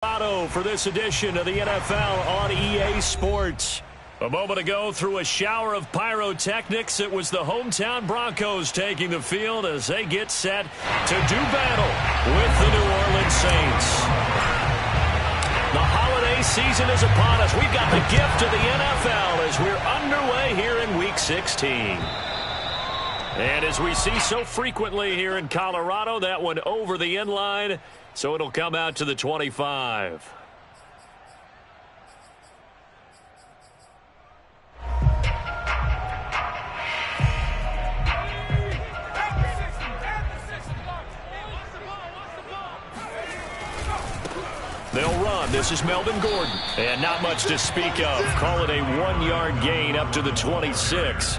For this edition of the NFL on EA Sports. A moment ago, through a shower of pyrotechnics, it was the hometown Broncos taking the field as they get set to do battle with the New Orleans Saints. The holiday season is upon us. We've got the gift of the NFL as we're underway here in Week 16. And as we see so frequently here in Colorado, that one over the end line, so it'll come out to the 25. They'll run. This is Melvin Gordon. And not much to speak of. Call it a 1-yard gain up to the 26.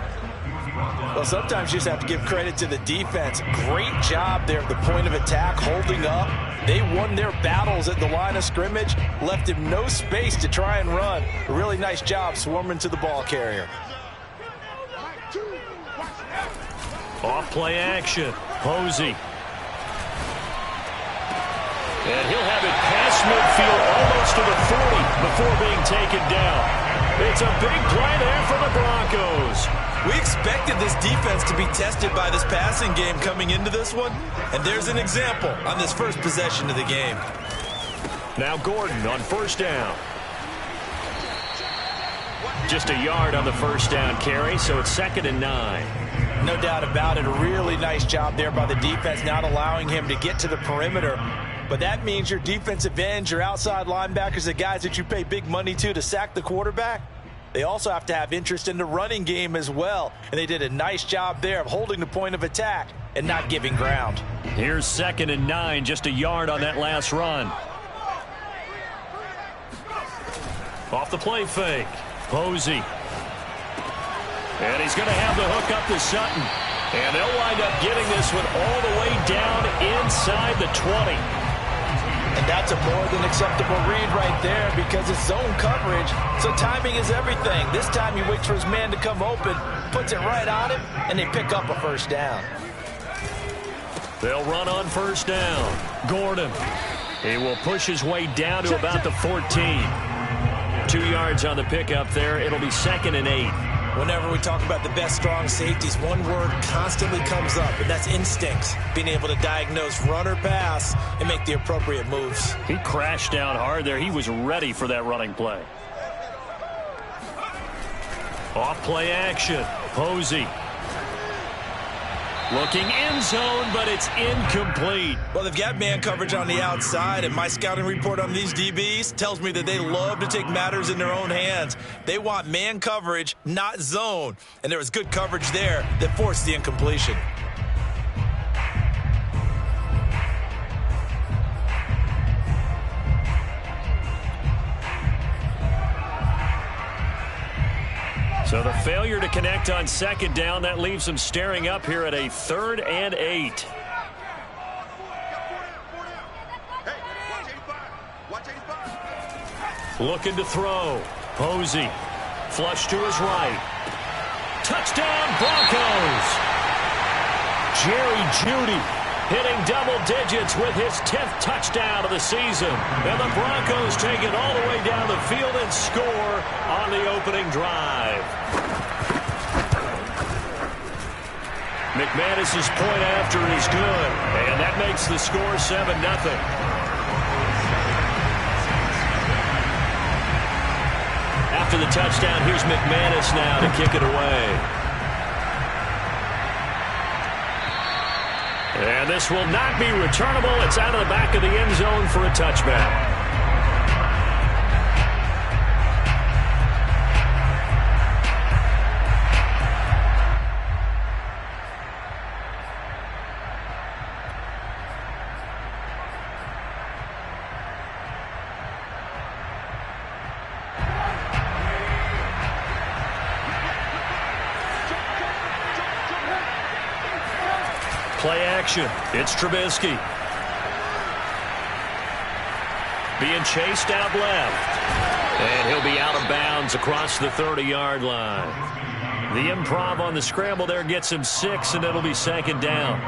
Well, sometimes you just have to give credit to the defense. Great job there at the point of attack, holding up. They won their battles at the line of scrimmage, left him no space to try and run. A really nice job swarming to the ball carrier. Off play action. Posey. And he'll have it past midfield almost to the 40 before being taken down. It's a big play there for the Broncos. We expected this defense to be tested by this passing game coming into this one, and there's an example on this first possession of the game. Now Gordon on first down. Just a yard on the first down carry, so it's 2nd and 9. No doubt about it. A really nice job there by the defense, not allowing him to get to the perimeter. But that means your defensive ends, your outside linebackers, the guys that you pay big money to sack the quarterback, they also have to have interest in the running game as well. And they did a nice job there of holding the point of attack and not giving ground. Here's 2nd and 9, just a yard on that last run. Off the play fake. Posey. And he's going to have the hook up to Sutton. And they'll wind up getting this one all the way down inside the 20. And that's a more than acceptable read right there because it's zone coverage, so timing is everything. This time he waits for his man to come open, puts it right on him, and they pick up a first down. They'll run on first down. Gordon. He will push his way down to about the 14. 2 yards on the pickup there. It'll be 2nd and 8. Whenever we talk about the best strong safeties, one word constantly comes up, and that's instincts. Being able to diagnose run or pass and make the appropriate moves. He crashed down hard there. He was ready for that running play. Off play action. Posey. Looking end zone, but it's incomplete. Well, they've got man coverage on the outside, and my scouting report on these DBs tells me that they love to take matters in their own hands. They want man coverage, not zone. And there was good coverage there that forced the incompletion. So the failure to connect on 2nd down, that leaves them staring up here at a 3rd and 8. Looking to throw. Posey. Flush to his right. Touchdown Broncos! Jerry Jeudy hitting double digits with his 10th touchdown of the season. And the Broncos take it all the way down the field and score on the opening drive. McManus's point after is good, and that makes the score 7-0. After the touchdown, here's McManus now to kick it away. And this will not be returnable. It's out of the back of the end zone for a touchback. Play action. It's Trubisky. Being chased out left. And he'll be out of bounds across the 30-yard line. The improv on the scramble there gets him 6, and it'll be 2nd down.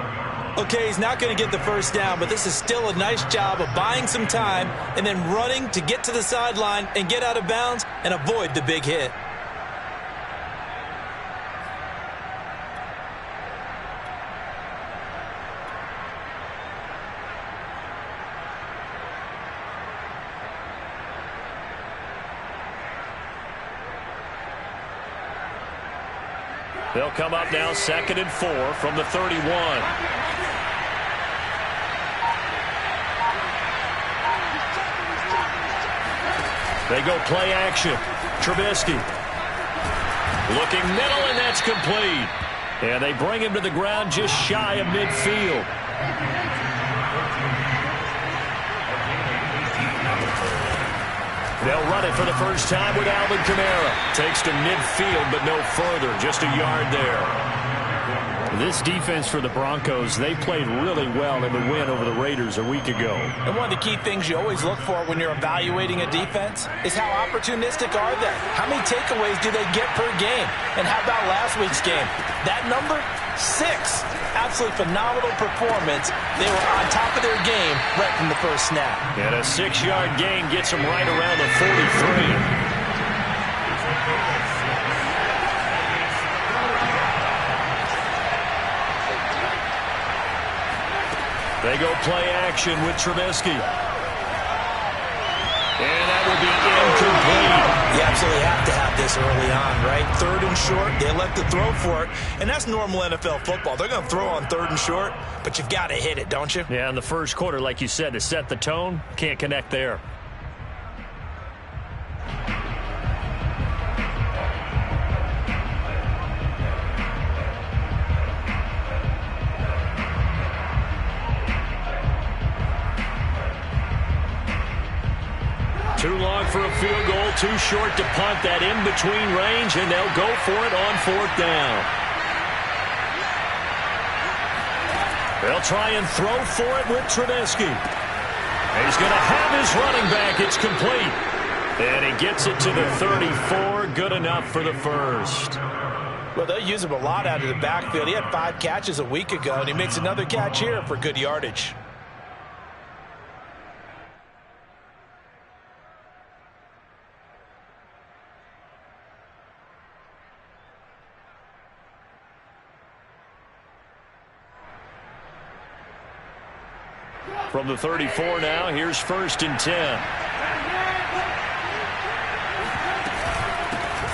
Okay, he's not going to get the first down, but this is still a nice job of buying some time and then running to get to the sideline and get out of bounds and avoid the big hit. They'll come up now 2nd and 4 from the 31. They go play action. Trubisky looking middle, and that's complete. And they bring him to the ground just shy of midfield. They'll run it for the first time with Alvin Kamara. Takes to midfield, but no further. Just a yard there. This defense for the Broncos, they played really well in the win over the Raiders a week ago. And one of the key things you always look for when you're evaluating a defense is how opportunistic are they? How many takeaways do they get per game? And how about last week's game? That number? 6. Absolutely phenomenal performance. They were on top of their game right from the first snap. And a 6-yard gain gets them right around the 43. They go play action with Trubisky. And that would be incomplete. You absolutely have to have this early on, right? 3rd and short, they elect to throw for it. And that's normal NFL football. They're going to throw on 3rd and short, but you've got to hit it, don't you? Yeah, in the first quarter, like you said, to set the tone, can't connect there. Too long for a field goal, too short to punt. That in-between range, and they'll go for it on 4th down. They'll try and throw for it with Trubisky. He's going to have his running back. It's complete. And he gets it to the 34. Good enough for the first. Well, they'll use him a lot out of the backfield. He had 5 catches a week ago, and he makes another catch here for good yardage. From the 34 now, here's 1st and 10.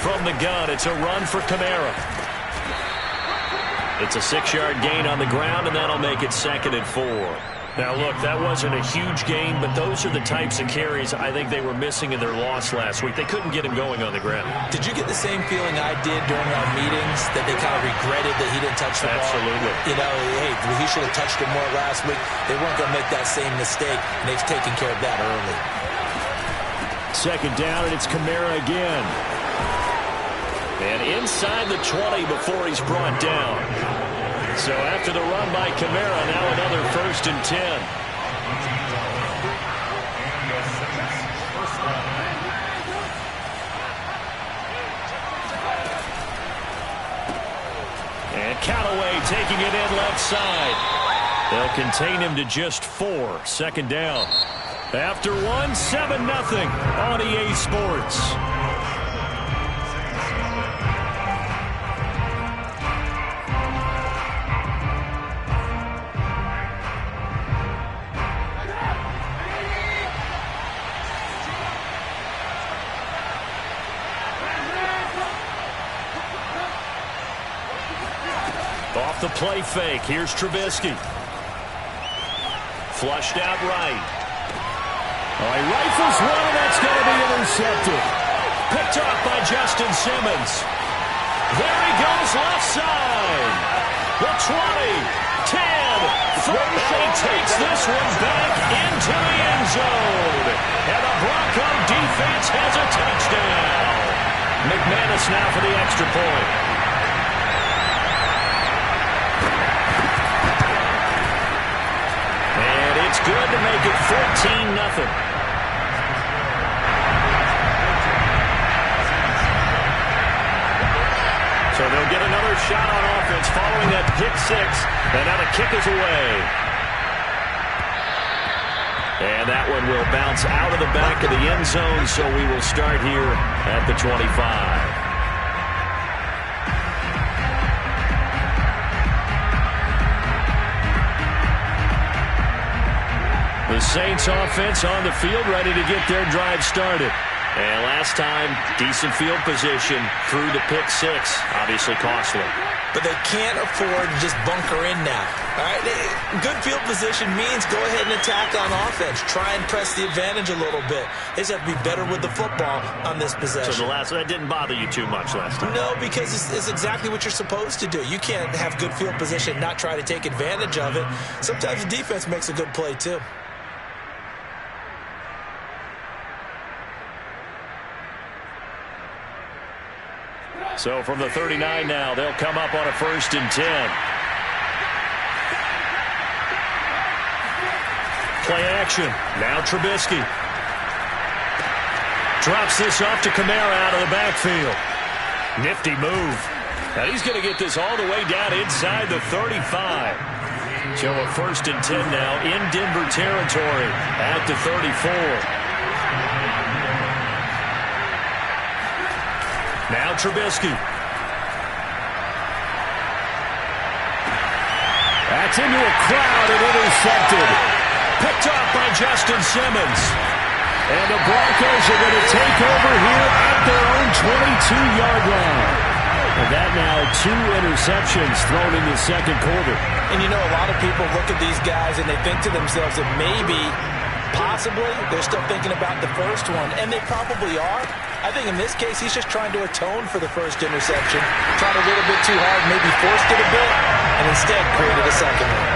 From the gun, it's a run for Kamara. It's a 6-yard gain on the ground, and that'll make it 2nd and 4. Now, look, that wasn't a huge gain, but those are the types of carries I think they were missing in their loss last week. They couldn't get him going on the ground. Did you get the same feeling I did during our meetings, that they kind of regretted that he didn't touch the ball? Absolutely. You know, hey, he should have touched it more last week. They weren't going to make that same mistake, and they've taken care of that early. 2nd down, and it's Kamara again. And inside the 20 before he's brought down. So after the run by Kamara, now another 1st and 10. And Callaway taking it in left side. They'll contain him to just 4. 2nd down. After 1, 7-0 on EA Sports. Off the play fake. Here's Trubisky. Flushed out right. Oh, he rifles one, and that's going to be intercepted. Picked off by Justin Simmons. There he goes left side. The 20, 10, 30. He takes this one back into the end zone. And the Bronco defense has a touchdown. McManus now for the extra point. It's good to make it 14-0. So they'll get another shot on offense following that pick six, and now the kick is away. And that one will bounce out of the back of the end zone, so we will start here at the 25. The Saints offense on the field, ready to get their drive started. And last time, decent field position through the pick six. Obviously costly. But they can't afford to just bunker in now. All right, good field position means go ahead and attack on offense. Try and press the advantage a little bit. They just have to be better with the football on this possession. So that didn't bother you too much last time? No, because it's exactly what you're supposed to do. You can't have good field position and not try to take advantage of it. Sometimes the defense makes a good play too. So from the 39 now, they'll come up on a 1st and 10. Play action. Now Trubisky. Drops this off to Kamara out of the backfield. Nifty move. And he's going to get this all the way down inside the 35. So a 1st and 10 now in Denver territory at the 34. Now Trubisky. That's into a crowd and intercepted. Picked up by Justin Simmons. And the Broncos are going to take over here at their own 22-yard line. And that now 2 interceptions thrown in the second quarter. And you know, a lot of people look at these guys and they think to themselves that maybe, possibly, they're still thinking about the first one. And they probably are. I think in this case, he's just trying to atone for the first interception. Tried a little bit too hard, maybe forced it a bit, and instead created a second one.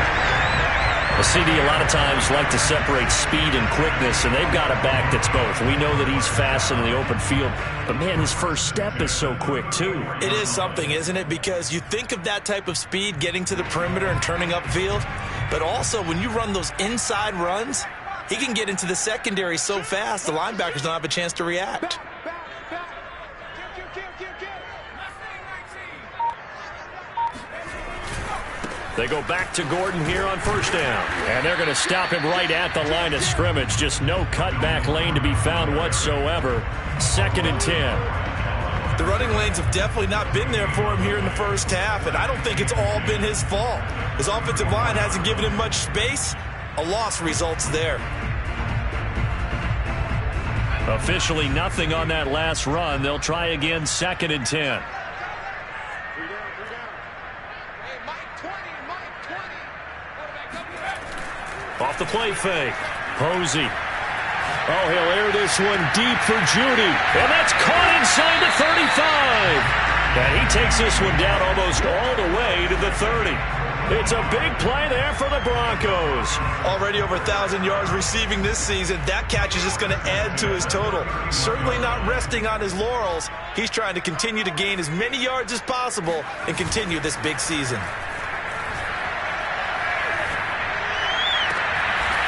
Well, CD, a lot of times like to separate speed and quickness, and they've got a back that's both. We know that he's fast in the open field, but, man, his first step is so quick, too. It is something, isn't it? Because you think of that type of speed, getting to the perimeter and turning upfield, but also when you run those inside runs, he can get into the secondary so fast, the linebackers don't have a chance to react. They go back to Gordon here on 1st down. And they're going to stop him right at the line of scrimmage. Just no cutback lane to be found whatsoever. 2nd and 10. The running lanes have definitely not been there for him here in the first half, and I don't think it's all been his fault. His offensive line hasn't given him much space. A loss results there. Officially nothing on that last run. They'll try again, 2nd and 10. Off the play fake. Posey. Oh, he'll air this one deep for Judy. And that's caught inside the 35. And he takes this one down almost all the way to the 30. It's a big play there for the Broncos. Already over 1,000 yards receiving this season. That catch is just going to add to his total. Certainly not resting on his laurels. He's trying to continue to gain as many yards as possible and continue this big season.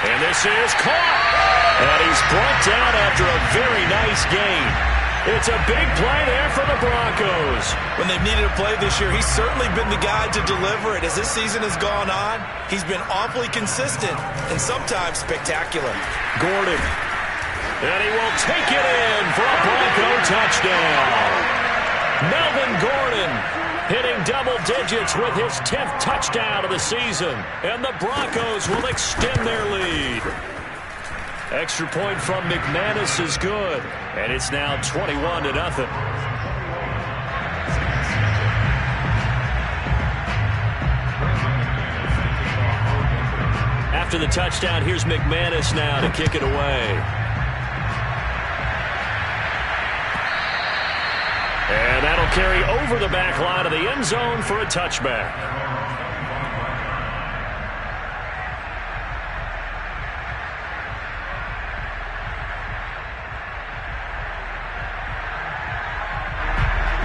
And this is caught. And he's brought down after a very nice gain. It's a big play there for the Broncos. When they've needed a play this year, he's certainly been the guy to deliver it. As this season has gone on, he's been awfully consistent and sometimes spectacular. Gordon. And he will take it in for a Bronco touchdown. Melvin Gordon hitting double digits with his 10th touchdown of the season. And the Broncos will extend their lead. Extra point from McManus is good. And it's now 21-0. After the touchdown, here's McManus now to kick it away. And that'll carry over the back line of the end zone for a touchback.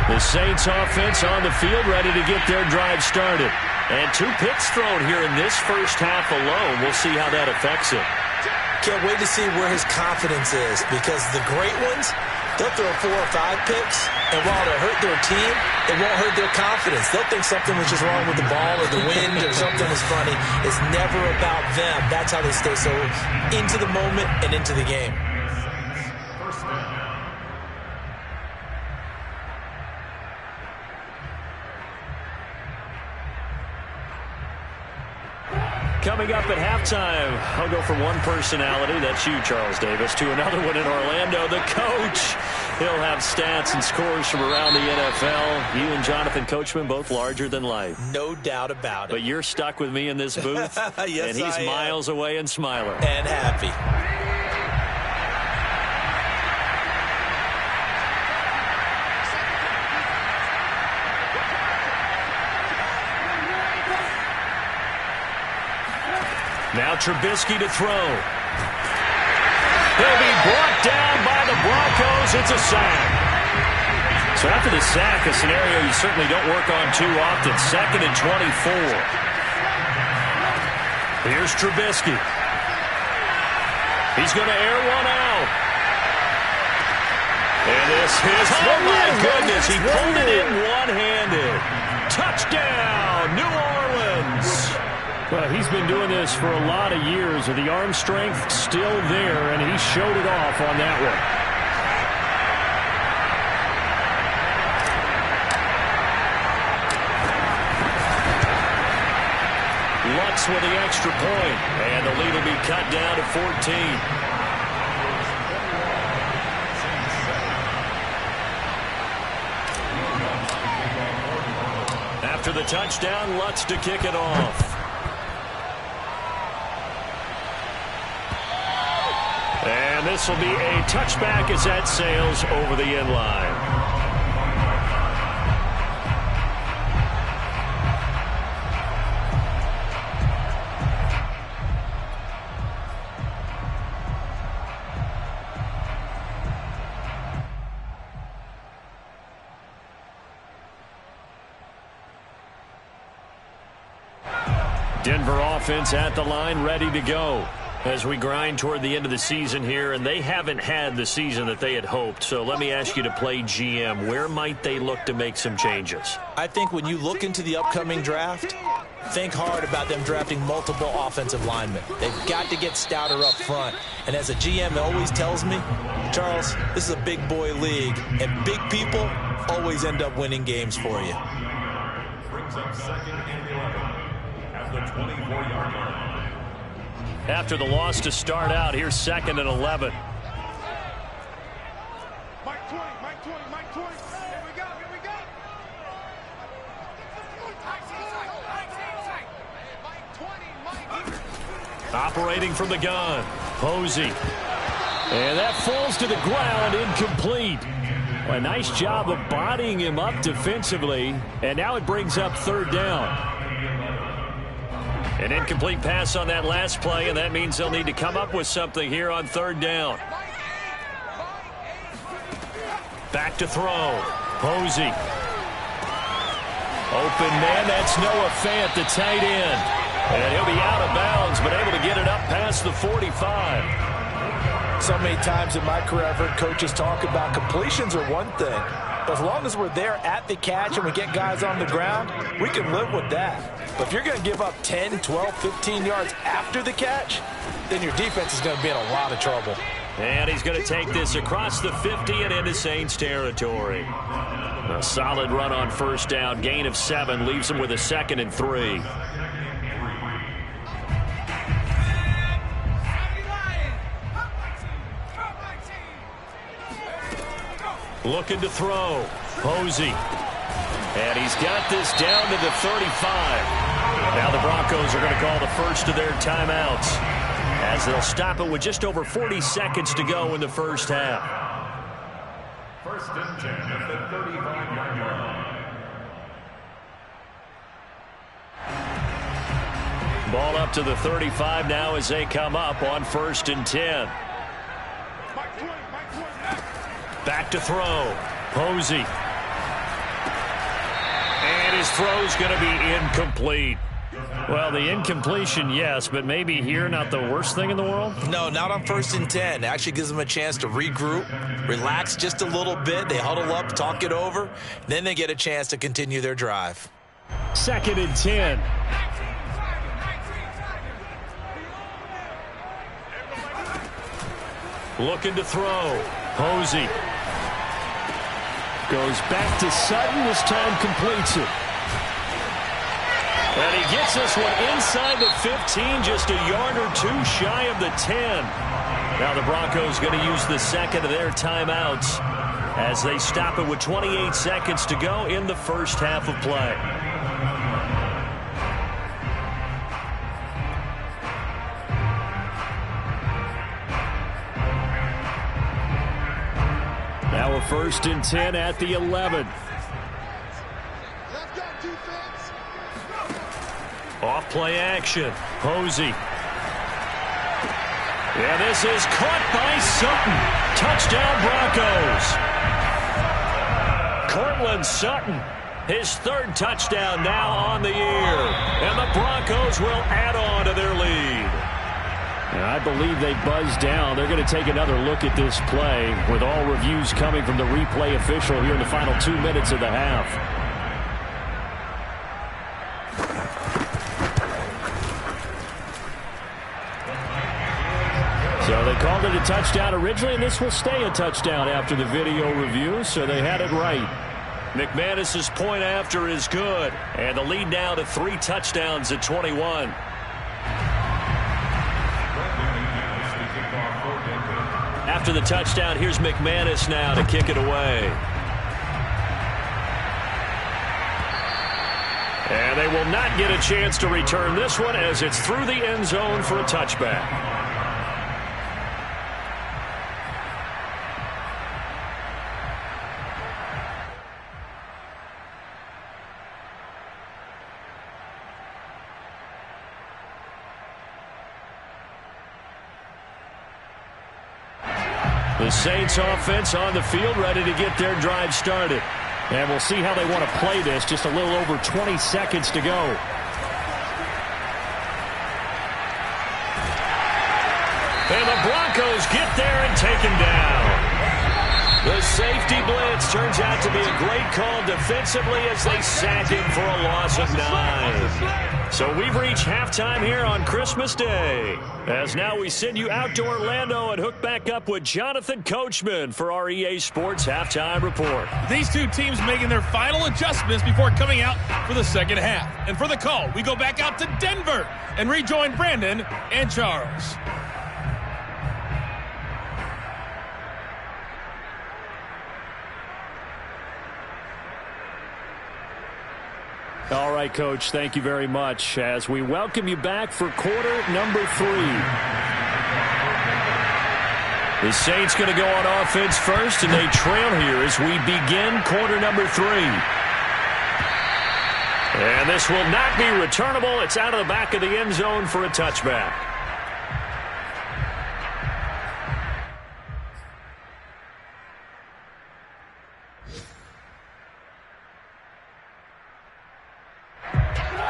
The Saints offense on the field ready to get their drive started. And 2 picks thrown here in this first half alone. We'll see how that affects it. Can't wait to see where his confidence is, because the great ones, they'll throw 4 or 5 picks, and while they'll hurt their team, it won't hurt their confidence. They'll think something was just wrong with the ball or the wind or something is funny. It's never about them. That's how they stay so into the moment and into the game. Coming up at halftime, I'll go from one personality, that's you, Charles Davis, to another one in Orlando, the coach. He'll have stats and scores from around the NFL. You and Jonathan Coachman, both larger than life. No doubt about it. But you're stuck with me in this booth, yes, and he's miles away and smiling. And happy. Now Trubisky to throw. He'll be brought down by the Broncos. It's a sack. So after the sack, a scenario you certainly don't work on too often. 2nd and 24. Here's Trubisky. He's going to air one out. And this is, oh my goodness, he pulled it in one-handed. Touchdown, New Orleans. Well, he's been doing this for a lot of years, and the arm strength still there, and he showed it off on that one. Lutz with the extra point, and the lead will be cut down to 14. After the touchdown, Lutz to kick it off. And this will be a touchback as that sails over the end line. Denver offense at the line, ready to go as we grind toward the end of the season here, and they haven't had the season that they had hoped. So let me ask you to play GM. Where might they look to make some changes? I think when you look into the upcoming draft, think hard about them drafting multiple offensive linemen. They've got to get stouter up front. And as a GM, it always tells me, Charles, this is a big boy league, and big people always end up winning games for you. Brings up 2nd and 11 at the 24-yard line. After the loss to start out, here's 2nd and 11. Mike 20, Mike 20, Mike 20. Here we go, here we go. Operating from the gun, Posey. And that falls to the ground, incomplete. A nice job of bodying him up defensively, and now it brings up 3rd down. An incomplete pass on that last play, and that means they'll need to come up with something here on 3rd down. Back to throw. Posey. Open man, that's Noah Fant, the tight end. And he'll be out of bounds, but able to get it up past the 45. So many times in my career I've heard coaches talk about completions are one thing. But as long as we're there at the catch and we get guys on the ground, we can live with that. But if you're going to give up 10, 12, 15 yards after the catch, then your defense is going to be in a lot of trouble. And he's going to take this across the 50 and into Saints territory. A solid run on 1st down. Gain of 7 leaves him with a 2nd and 3. Looking to throw. Posey. And he's got this down to the 35. Now the Broncos are going to call the first of their timeouts, as they'll stop it with just over 40 seconds to go in the first half. 1st and 10 at the 35-yard line. Ball up to the 35 now as they come up on 1st and 10. Back to throw. Posey. And his throw's going to be incomplete. Well, the incompletion, yes, but maybe here not the worst thing in the world? No, not on 1st and 10. It actually gives them a chance to regroup, relax just a little bit. They huddle up, talk it over. Then they get a chance to continue their drive. 2nd and 10. Looking to throw. Posey. Goes back to Sutton. This time completes it. And he gets this one inside the 15, just a yard or two shy of the 10. Now the Broncos going to use the second of their timeouts as they stop it with 28 seconds to go in the first half of play. Now a 1st and 10 at the 11. Off play action. Posey. Yeah, this is caught by Sutton. Touchdown Broncos. Courtland Sutton, his 3rd touchdown now on the year. And the Broncos will add on to their lead. And I believe they buzzed down. They're going to take another look at this play with all reviews coming from the replay official here in the final 2 minutes of the half. So they called it a touchdown originally, and this will stay a touchdown after the video review, so they had it right. McManus's point after is good, and the lead now to 3 touchdowns at 21. After the touchdown, here's McManus now to kick it away. And they will not get a chance to return this one as it's through the end zone for a touchback. The Saints offense on the field, ready to get their drive started. And we'll see how they want to play this. Just a little over 20 seconds to go. And the Broncos get there and take him down. The safety blitz turns out to be a great call defensively as they sack him for a loss of 9. So we've reached halftime here on Christmas Day. As now we send you out to Orlando and hook back up with Jonathan Coachman for our EA Sports Halftime Report. These two teams making their final adjustments before coming out for the second half. And for the call, we go back out to Denver and rejoin Brandon and Charles. All right, Coach, thank you very much as we welcome you back for quarter number 3. The Saints going to go on offense first, and they trail here as we begin quarter number 3. And this will not be returnable. It's out of the back of the end zone for a touchback.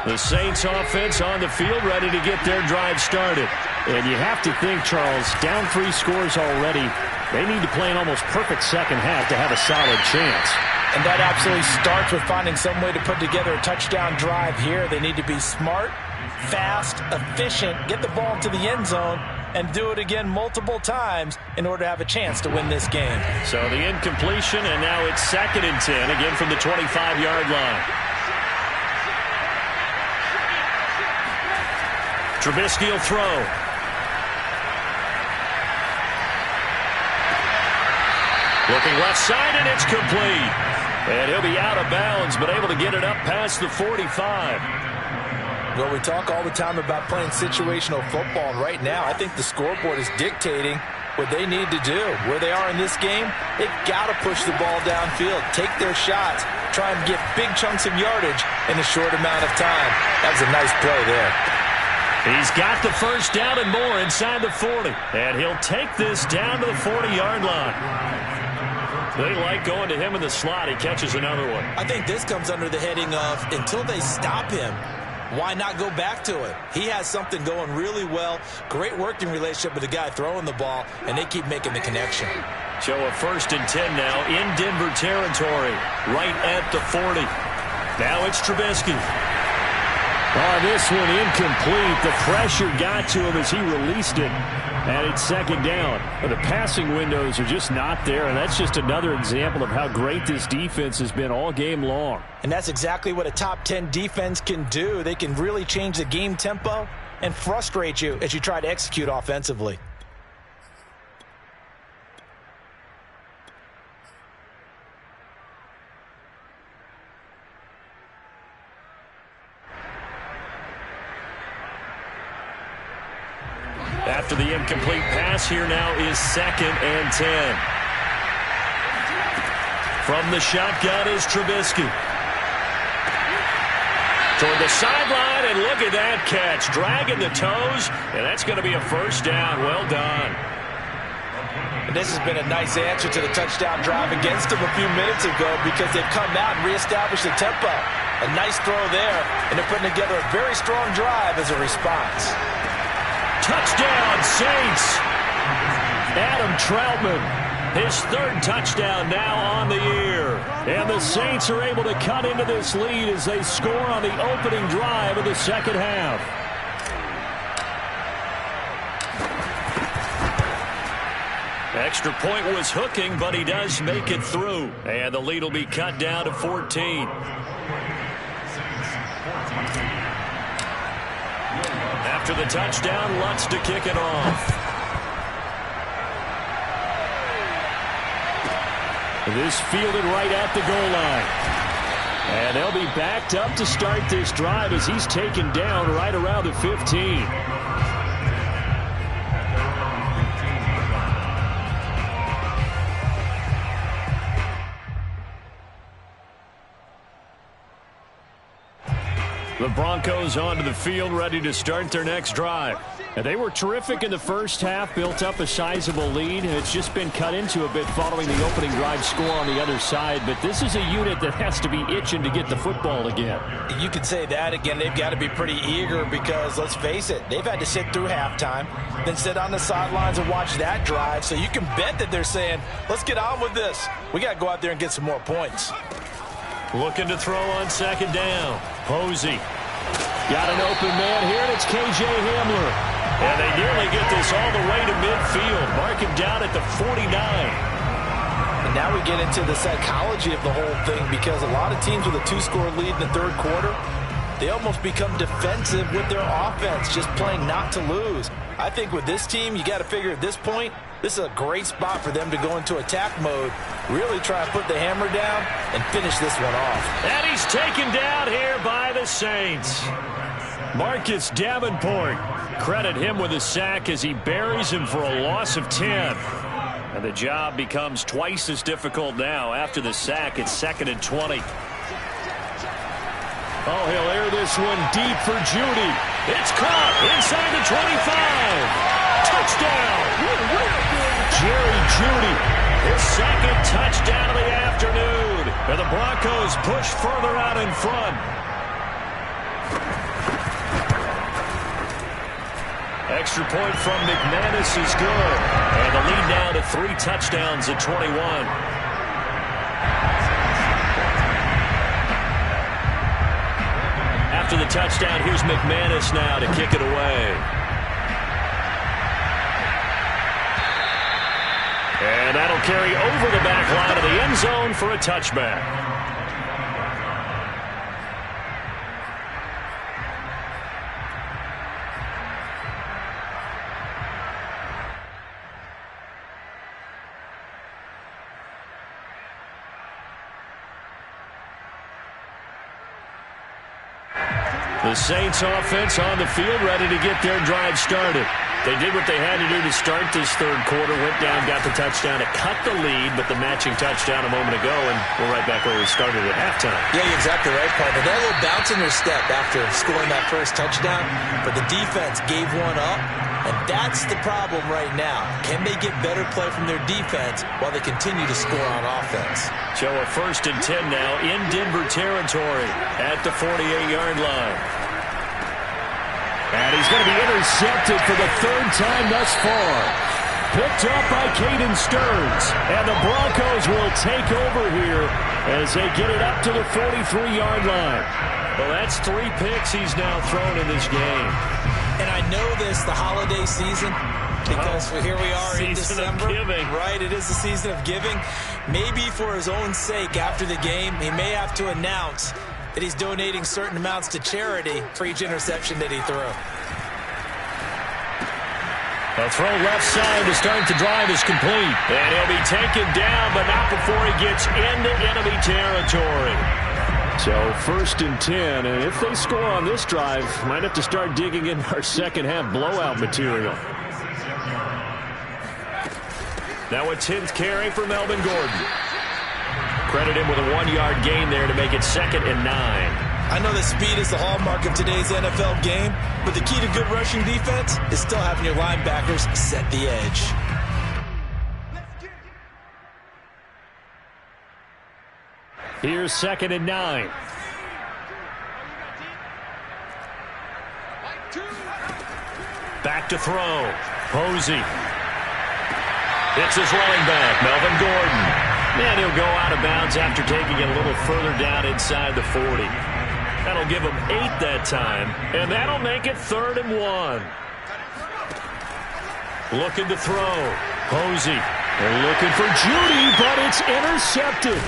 The Saints offense on the field ready to get their drive started. And you have to think, Charles, down 3 scores already. They need to play an almost perfect second half to have a solid chance. And that absolutely starts with finding some way to put together a touchdown drive here. They need to be smart, fast, efficient, get the ball into the end zone, and do it again multiple times in order to have a chance to win this game. So the incompletion, and now it's 2nd and 10, again from the 25-yard line. Trubisky will throw. Looking left side, and it's complete. And he'll be out of bounds, but able to get it up past the 45. Well, we talk all the time about playing situational football, and right now I think the scoreboard is dictating what they need to do. Where they are in this game, they've got to push the ball downfield, take their shots, try and get big chunks of yardage in a short amount of time. That was a nice play there. He's got the first down and more inside the 40. And he'll take this down to the 40-yard line. They like going to him in the slot. He catches another one. I think this comes under the heading of until they stop him, why not go back to it? He has something going really well. Great working relationship with the guy throwing the ball, and they keep making the connection. So a 1st and 10 now in Denver territory, right at the 40. Now it's Trubisky. Oh, this one incomplete. The pressure got to him as he released it, and it's 2nd down. But the passing windows are just not there, and that's just another example of how great this defense has been all game long. And that's exactly what a top 10 defense can do. They can really change the game tempo and frustrate you as you try to execute offensively. After the incomplete pass, here now is 2nd and 10. From the shotgun is Trubisky. Toward the sideline, and look at that catch. Dragging the toes, and that's going to be a 1st down. Well done. And this has been a nice answer to the touchdown drive against them a few minutes ago because they've come out and reestablished the tempo. A nice throw there, and they're putting together a very strong drive as a response. Touchdown, Saints. Adam Troutman, his 3rd touchdown now on the year. And the Saints are able to cut into this lead as they score on the opening drive of the 2nd half. Extra point was hooking, but he does make it through. And the lead will be cut down to 14. After the touchdown, Lutz to kick it off. This fielded right at the goal line. And they'll be backed up to start this drive as he's taken down right around the 15. The Broncos onto the field, ready to start their next drive. And they were terrific in the first half, built up a sizable lead. It's just been cut into a bit following the opening drive score on the other side. But this is a unit that has to be itching to get the football again. You could say that again. They've got to be pretty eager because, let's face it, they've had to sit through halftime, then sit on the sidelines and watch that drive. So you can bet that they're saying, let's get on with this. We got to go out there and get some more points. Looking to throw on 2nd down. Posey. Got an open man here, and it's K.J. Hamler. And they nearly get this all the way to midfield. Mark him down at the 49. And now we get into the psychology of the whole thing because a lot of teams with a 2-score lead in the 3rd quarter, they almost become defensive with their offense, just playing not to lose. I think with this team, you got to figure at this point, this is a great spot for them to go into attack mode, really try and put the hammer down and finish this one off. And he's taken down here by the Saints. Marcus Davenport, credit him with a sack as he buries him for a loss of 10. And the job becomes twice as difficult now after the sack. It's 2nd and 20. Oh, he'll air this one deep for Jeudy. It's caught inside the 25. Touchdown. Jerry Jeudy, his 2nd touchdown of the afternoon. And the Broncos push further out in front. Extra point from McManus is good. And the lead now to 3 touchdowns at 21. After the touchdown, here's McManus now to kick it away. And that'll carry over the back line of the end zone for a touchback. The Saints offense on the field, ready to get their drive started. They did what they had to do to start this 3rd quarter, went down, got the touchdown to cut the lead, but the matching touchdown a moment ago, and we're right back where we started at halftime. Yeah, you're exactly right, partner. They had a little bounce in their step after scoring that first touchdown, but the defense gave one up, and that's the problem right now. Can they get better play from their defense while they continue to score on offense? So a 1st and 10 now in Denver territory at the 48-yard line. And he's going to be intercepted for the third time thus far. Picked up by Caden Stearns. And the Broncos will take over here as they get it up to the 43-yard line. Well, that's 3 picks he's now thrown in this game. And I know this, the holiday season, because here we are in December. Right, it is the season of giving. Maybe for his own sake, after the game, he may have to announce that he's donating certain amounts to charity for each interception that he threw. A throw left side to start the drive is complete. And he'll be taken down, but not before he gets into enemy territory. So 1st and 10, and if they score on this drive, might have to start digging in our second half blowout material. Now a 10th carry for Melvin Gordon. Credit him with a 1-yard gain there to make it 2nd and 9. I know that speed is the hallmark of today's NFL game, but the key to good rushing defense is still having your linebackers set the edge. Here's 2nd and 9. Back to throw. Posey. It's his running back, Melvin Gordon. And he'll go out of bounds after taking it a little further down inside the 40. That'll give him 8 that time, and that'll make it 3rd and 1. Looking to throw. Posey. They're looking for Judy, but it's intercepted.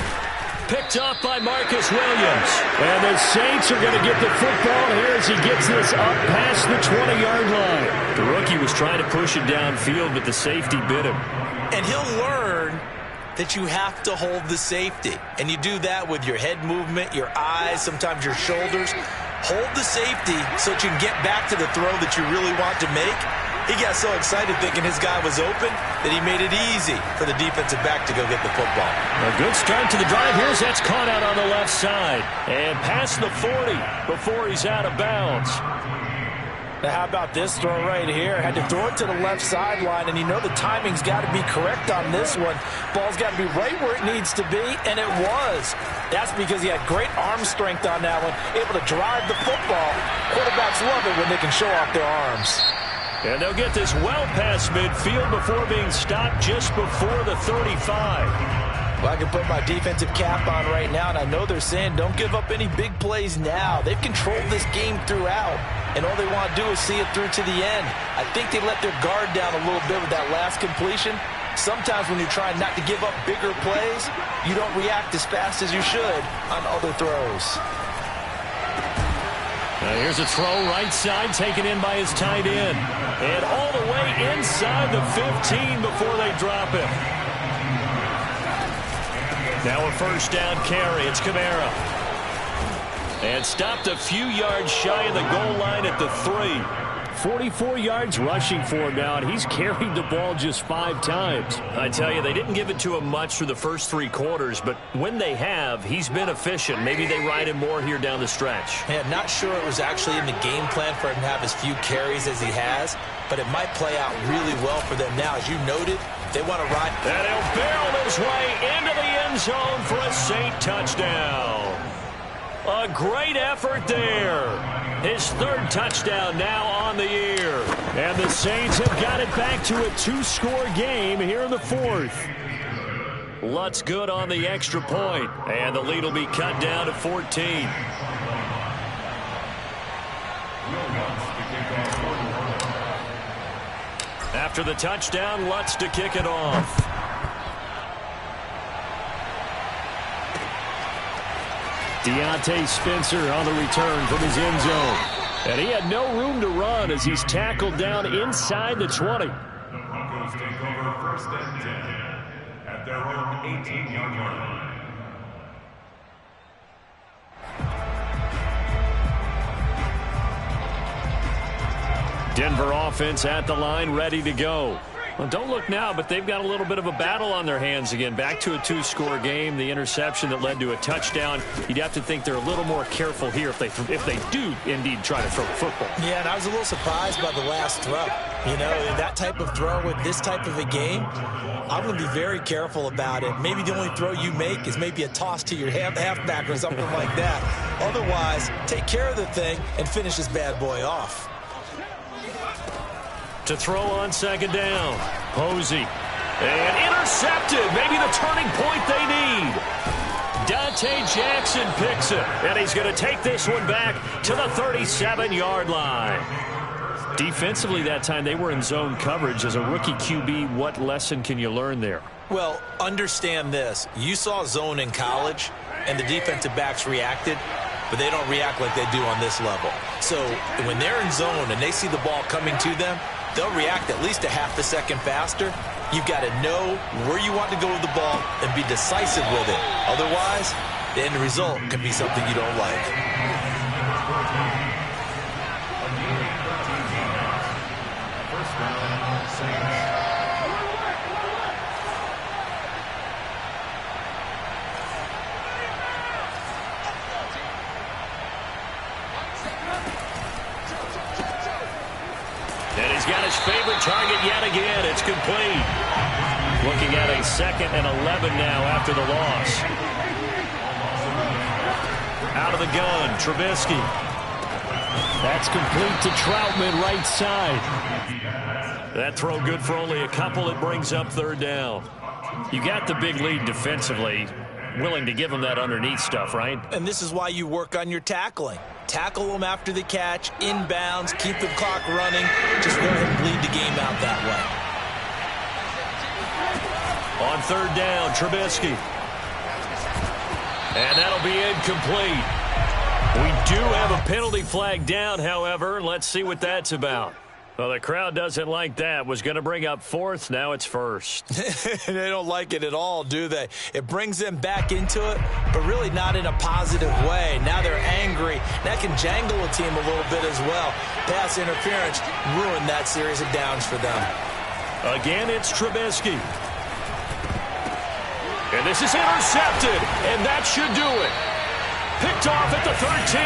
Picked off by Marcus Williams. And the Saints are going to get the football here as he gets this up past the 20-yard line. The rookie was trying to push it downfield, but the safety bit him. And he'll learn that you have to hold the safety. And you do that with your head movement, your eyes, sometimes your shoulders. Hold the safety so that you can get back to the throw that you really want to make. He got so excited thinking his guy was open that he made it easy for the defensive back to go get the football. A good start to the drive. Here's that's caught out on the left side. And past the 40 before he's out of bounds. Now, how about this throw right here? Had to throw it to the left sideline, and you know the timing's got to be correct on this one. Ball's got to be right where it needs to be, and it was. That's because he had great arm strength on that one, able to drive the football. Quarterbacks love it when they can show off their arms. And they'll get this well past midfield before being stopped just before the 35. Well, I can put my defensive cap on right now, and I know they're saying don't give up any big plays now. They've controlled this game throughout, and all they want to do is see it through to the end. I think they let their guard down a little bit with that last completion. Sometimes when you're trying not to give up bigger plays, you don't react as fast as you should on other throws. Now here's a throw right side taken in by his tight end. And all the way inside the 15 before they drop him. Now a first down carry. It's Kamara. And stopped a few yards shy of the goal line at the 3. 44 yards rushing for him now, and he's carried the ball just 5 times. I tell you, they didn't give it to him much through the first 3 quarters, but when they have, he's been efficient. Maybe they ride him more here down the stretch. Yeah, not sure it was actually in the game plan for him to have as few carries as he has, but it might play out really well for them now. As you noted, they want to ride. And he'll barrel his way into the end zone for a Saint touchdown. A great effort there. His 3rd touchdown now on the year. And the Saints have got it back to a 2-score game here in the 4th. Lutz good on the extra point. And the lead will be cut down to 14. After the touchdown, Lutz to kick it off. Deontay Spencer on the return from his end zone. And he had no room to run as he's tackled down inside the 20. The Broncos take over 1st and 10 at their own 18-yard line. Denver offense at the line, ready to go. Well, don't look now, but they've got a little bit of a battle on their hands again. Back to a 2-score game. The interception that led to a touchdown. You'd have to think they're a little more careful here if they do indeed try to throw the football. Yeah, and I was a little surprised by the last throw. You know, that type of throw with this type of a game, I'm going to be very careful about it. Maybe the only throw you make is maybe a toss to your halfback or something like that. Otherwise, take care of the thing and finish this bad boy off. to throw on second down. Posey. And intercepted. Maybe the turning point they need. Dante Jackson picks it. And he's going to take this one back to the 37-yard line. Defensively that time, they were in zone coverage. As a rookie QB, what lesson can you learn there? Well, understand this. You saw zone in college, and the defensive backs reacted, but they don't react like they do on this level. So when they're in zone and they see the ball coming to them, they'll react at least a half a second faster. You've got to know where you want to go with the ball and be decisive with it. Otherwise, the end result can be something you don't like. First down, Saints. And he's got his favorite target yet again. It's complete. Looking at a 2nd and 11 now after the loss. Out of the gun, Trubisky. That's complete to Troutman, right side. That throw good for only a couple. It brings up 3rd down. You got the big lead defensively. Willing to give him that underneath stuff, right? And this is why you work on your tackling. Tackle them after the catch, inbounds, keep the clock running. Just go ahead and bleed the game out that way. On 3rd down, Trubisky. And that'll be incomplete. We do have a penalty flag down, however. Let's see what that's about. Well, the crowd doesn't like that. Was going to bring up 4th. Now it's 1st. They don't like it at all, do they? It brings them back into it, but really not in a positive way. Now they're angry. That can jangle a team a little bit as well. Pass interference ruined that series of downs for them. Again, it's Trubisky. And this is intercepted, and that should do it. Picked off at the 13.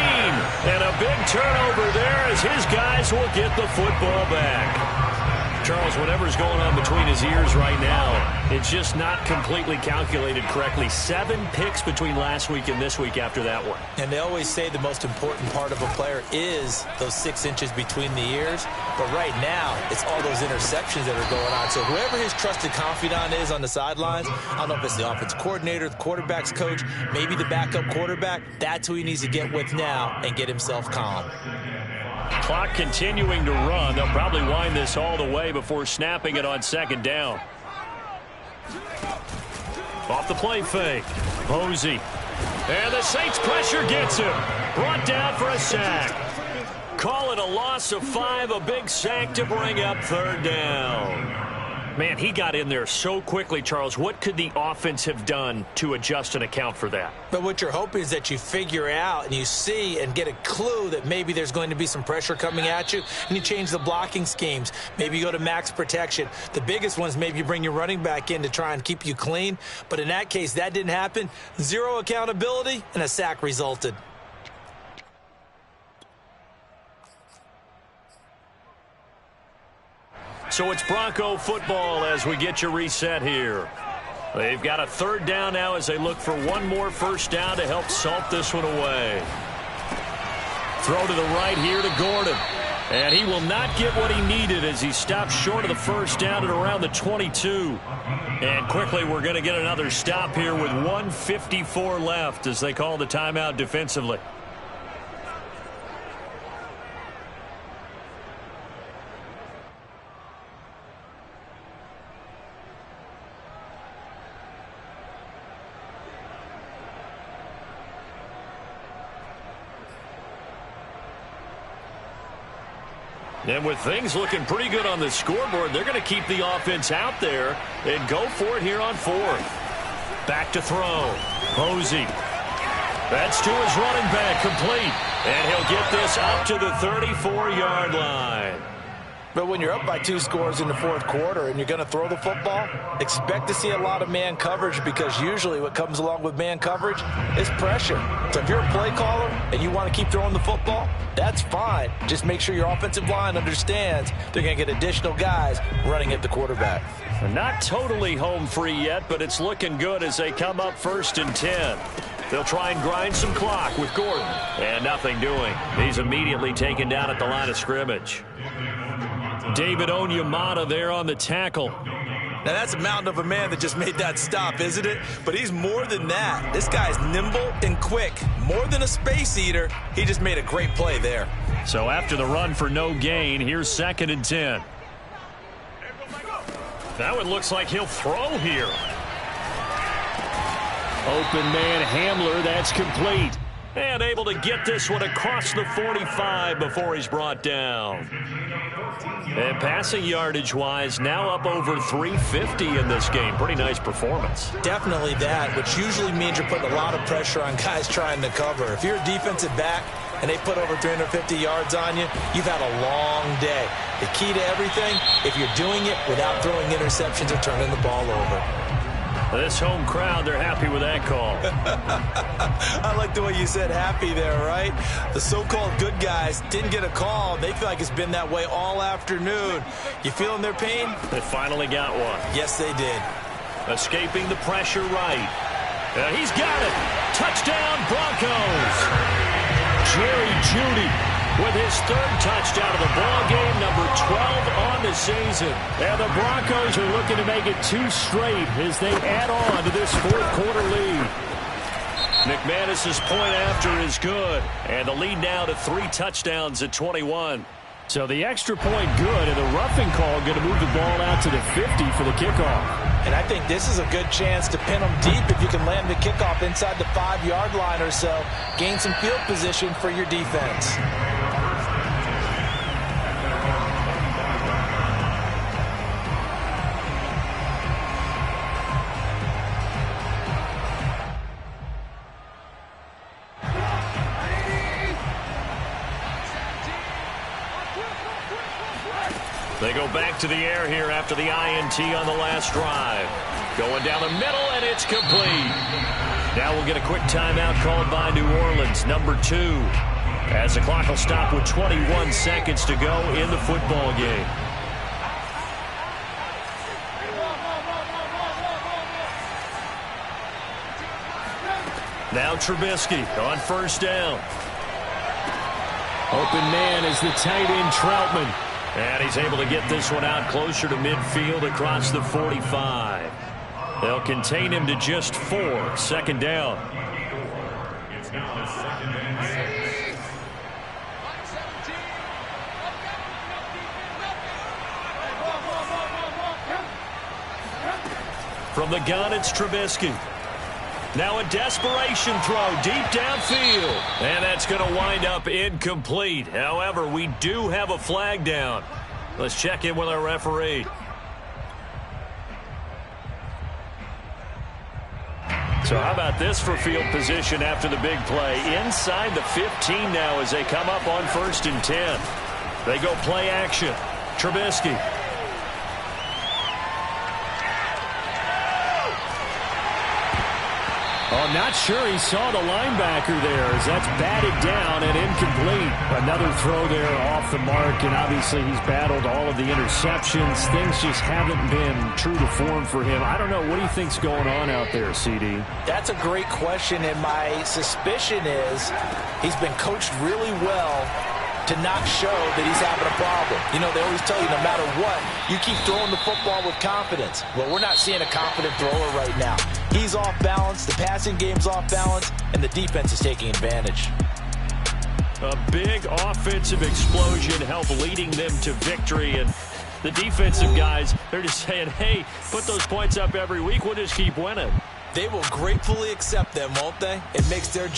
And a big turnover there as his guys will get the football back. Charles, whatever's going on between his ears right now, it's just not completely calculated correctly. 7 picks between last week and this week after that one. And they always say the most important part of a player is those 6 inches between the ears. But right now, it's all those interceptions that are going on. So whoever his trusted confidant is on the sidelines, I don't know if it's the offense coordinator, the quarterback's coach, maybe the backup quarterback, that's who he needs to get with now and get himself calm. Clock continuing to run. They'll probably wind this all the way before snapping it on 2nd down. Off the play fake. Posey. And the Saints pressure gets him. Brought down for a sack. Call it a loss of 5. A big sack to bring up 3rd down. Man, he got in there so quickly, Charles. What could the offense have done to adjust and account for that? But what you're hoping is that you figure out and you see and get a clue that maybe there's going to be some pressure coming at you, and you change the blocking schemes. Maybe you go to max protection. The biggest ones, maybe you bring your running back in to try and keep you clean. But in that case, that didn't happen. 0 accountability, and a sack resulted. So it's Bronco football as we get you reset here. They've got a 3rd down now as they look for one more 1st down to help salt this one away. Throw to the right here to Gordon. And he will not get what he needed as he stops short of the 1st down at around the 22. And quickly we're going to get another stop here with 1:54 left as they call the timeout defensively. And with things looking pretty good on the scoreboard, they're going to keep the offense out there and go for it here on 4th. Back to throw. Posey. That's to his running back, complete. And he'll get this up to the 34-yard line. But when you're up by 2 scores in the 4th quarter and you're going to throw the football, expect to see a lot of man coverage, because usually what comes along with man coverage is pressure. So if you're a play caller and you want to keep throwing the football, that's fine. Just make sure your offensive line understands they're going to get additional guys running at the quarterback. Not totally home free yet, but it's looking good as they come up 1st and 10. They'll try and grind some clock with Gordon. And nothing doing. He's immediately taken down at the line of scrimmage. David Onyemata there on the tackle. Now, that's a mountain of a man that just made that stop, isn't it? But he's more than that. This guy's nimble and quick. More than a space eater, he just made a great play there. So after the run for no gain, here's 2nd and 10. That one looks like he'll throw here. Open man Hamler, that's complete. And able to get this one across the 45 before he's brought down. And passing yardage-wise, now up over 350 in this game. Pretty nice performance. Definitely that, which usually means you're putting a lot of pressure on guys trying to cover. If you're a defensive back and they put over 350 yards on you, you've had a long day. The key to everything, if you're doing it without throwing interceptions or turning the ball over. This home crowd, they're happy with that call. I like the way you said happy there, right? The so-called good guys didn't get a call. They feel like it's been that way all afternoon. You feeling their pain? They finally got one. Yes, they did. Escaping the pressure right. He's got it. Touchdown, Broncos. Jerry Jeudy with his 3rd touchdown of the ball game, number 12 on the season. And the Broncos are looking to make it 2 straight as they add on to this 4th quarter lead. McManus's point after is good, and the lead now to 3 touchdowns at 21. So the extra point good, and the roughing call going to move the ball out to the 50 for the kickoff. And I think this is a good chance to pin them deep if you can land the kickoff inside the 5-yard line or so. Gain some field position for your defense. They go back to the air here after the INT on the last drive. Going down the middle, and it's complete. Now we'll get a quick timeout called by New Orleans, number 2. As the clock will stop with 21 seconds to go in the football game. Now Trubisky on 1st down. Open man is the tight end Troutman. And he's able to get this one out closer to midfield across the 45. They'll contain him to just 4. 2nd down. It's now 2nd and 6. From the gun, it's Trubisky. Now a desperation throw deep downfield. And that's going to wind up incomplete. However, we do have a flag down. Let's check in with our referee. So how about this for field position after the big play? Inside the 15 now as they come up on 1st and 10. They go play action. Trubisky. Oh, not sure he saw the linebacker there as that's batted down and incomplete. Another throw there off the mark, and obviously he's battled all of the interceptions. Things just haven't been true to form for him. I don't know. What do you think's going on out there, CD? That's a great question, and my suspicion is he's been coached really well to not show that he's having a problem. You know, they always tell you no matter what, you keep throwing the football with confidence. Well, we're not seeing a confident thrower right now. He's off balance, the passing game's off balance, and the defense is taking advantage. A big offensive explosion helped leading them to victory, and the defensive guys, they're just saying, hey, put those points up every week, we'll just keep winning. They will gratefully accept them, won't they? It makes their